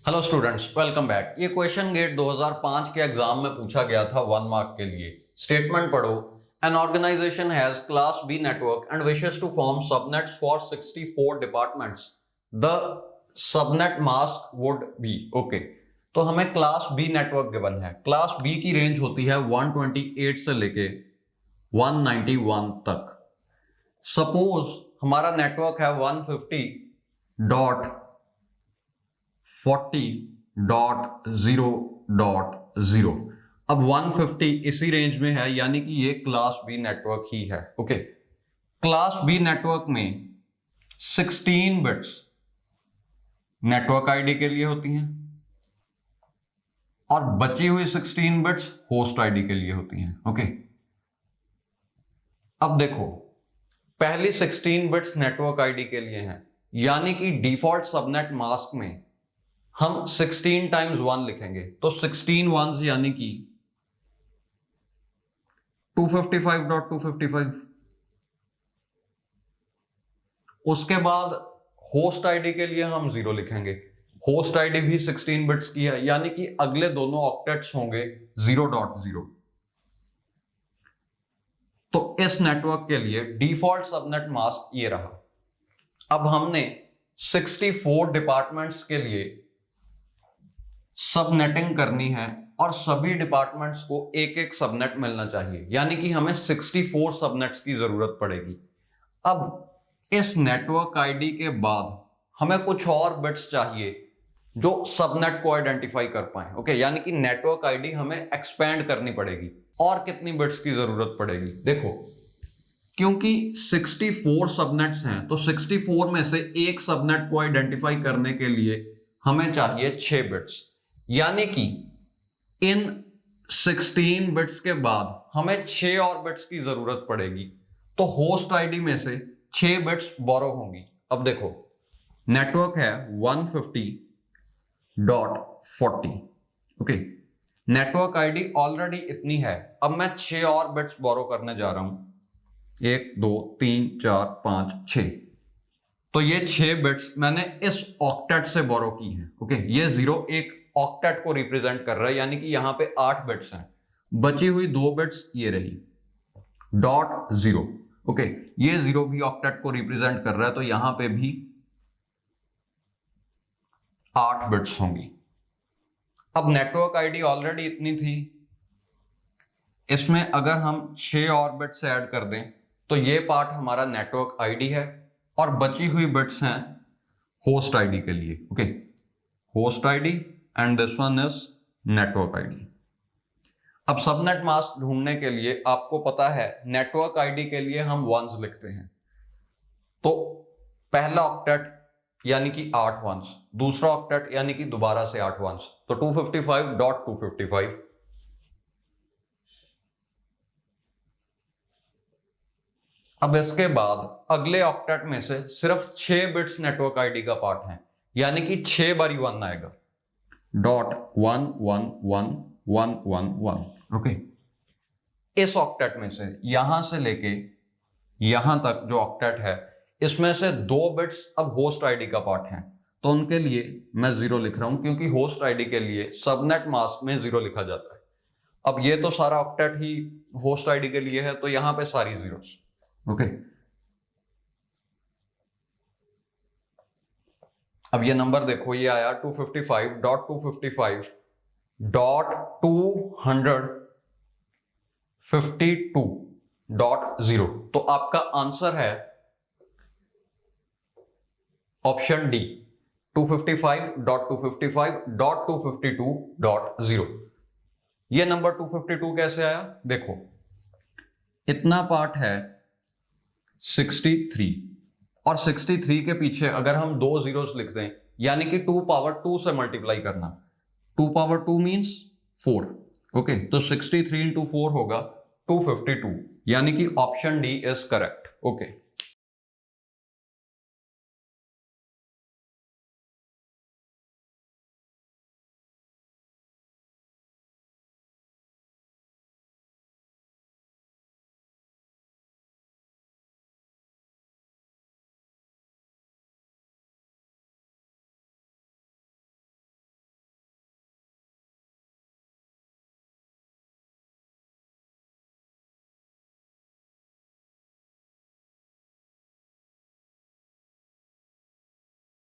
Hello students, welcome back. ये question gate 2005 के exam में पूछा गया था 1 मार्क के लिए। स्टेटमेंट पढ़ो। An organisation has class B network and wishes to form subnets for 64 departments. The subnet mask would be. Okay, तो हमें क्लास बी नेटवर्क गिवन है। क्लास बी की रेंज होती है 128 से लेके 191 तक। सपोज हमारा नेटवर्क है 150.40.0.0। अब 150 इसी रेंज में है, यानी कि ये क्लास बी नेटवर्क ही है। ओके, क्लास बी नेटवर्क में 16 बिट्स नेटवर्क आईडी के लिए होती हैं और बची हुई 16 बिट्स होस्ट आईडी के लिए होती हैं। ओके, अब देखो, पहली 16 बिट्स नेटवर्क आईडी के लिए हैं, यानी कि डिफॉल्ट सबनेट मास्क में हम 16 टाइम्स 1 लिखेंगे, तो 16 वंस यानी कि 255.255। उसके बाद होस्ट आईडी के लिए हम 0 लिखेंगे। होस्ट आईडी भी 16 बिट्स की है, यानी कि अगले दोनों ऑक्टेट्स होंगे 0.0। तो इस नेटवर्क के लिए डिफॉल्ट सबनेट मास्क ये रहा। अब हमने 64 डिपार्टमेंट्स के लिए सबनेटिंग करनी है और सभी डिपार्टमेंट्स को एक एक सबनेट मिलना चाहिए, यानी कि हमें 64 सबनेट्स की जरूरत पड़ेगी। अब इस नेटवर्क आईडी के बाद हमें कुछ और बिट्स चाहिए जो सबनेट को आइडेंटिफाई कर पाए। ओके, यानी कि नेटवर्क आईडी हमें एक्सपेंड करनी पड़ेगी। और कितनी बिट्स की जरूरत पड़ेगी? देखो, क्योंकि 64 सबनेट्स हैं, तो 64 में से एक सबनेट को आइडेंटिफाई करने के लिए हमें चाहिए 6 बिट्स, यानी कि इन 16 बिट्स के बाद हमें 6 और बिट्स की जरूरत पड़ेगी। तो होस्ट आईडी में से 6 बिट्स बोरो होंगी। अब देखो, नेटवर्क है 150.40। ओके, नेटवर्क आईडी ऑलरेडी इतनी है। अब मैं 6 और बिट्स बोरो करने जा रहा हूं, 1 2 3 4 5 6। तो ये 6 बिट्स मैंने इस ऑक्टेट से बोरो की है। ओके, ये 0 एक ऑक्टेट को रिप्रेजेंट कर रहा है, यानी कि यहां पे 8 बिट्स हैं। बची हुई 2 बिट्स ये रही .0। ओके, ये 0 भी ऑक्टेट को रिप्रेजेंट कर रहा है, तो यहां पे भी 8 बिट्स होंगी। अब नेटवर्क आईडी ऑलरेडी इतनी थी, इसमें अगर हम 6 और बिट्स ऐड कर दें तो ये पार्ट हमारा नेटवर्क आईडी है और बची हुई बिट्स हैं होस्ट आईडी के लिए। Okay, host ID and this one is network ID. अब सबनेट मास्क ढूंढने के लिए आपको पता है नेटवर्क आईडी के लिए हम वंस लिखते हैं। तो पहला ऑक्टेट यानी कि 8 वंस, दूसरा ऑक्टेट यानी कि दोबारा से 8 वंस, तो 255.255। अब इसके बाद अगले ऑक्टेट में से सिर्फ 6 बिट्स नेटवर्क आईडी का पार्ट है, यानी कि 6 बारी 1 आएगा, .1111111। ओके, इस ऑक्टेट में से यहां से लेके यहां तक जो ऑक्टेट है, इसमें से 2 बिट्स अब होस्ट आईडी का पार्ट है, तो उनके लिए मैं 0 लिख रहा हूं, क्योंकि होस्ट आईडी के लिए सबनेट मास्क में 0 लिखा जाता है। अब ये तो सारा ऑक्टेट ही होस्ट आईडी के लिए है, तो यहां पे सारी जीरोस। ओके, अब ये नंबर देखो, ये आया 255.255.252.0। तो आपका आंसर है ऑप्शन डी, 255.255.252.0। ये नंबर 252 कैसे आया? देखो, इतना पार्ट है 63 और 63 के पीछे अगर हम 2 जीरोस लिख दें, यानी कि 2 पावर 2 से मल्टीप्लाई करना, 2 पावर 2 मींस 4। ओके, तो 63 इंटू 4 होगा 252, यानी कि option D is correct. Okay.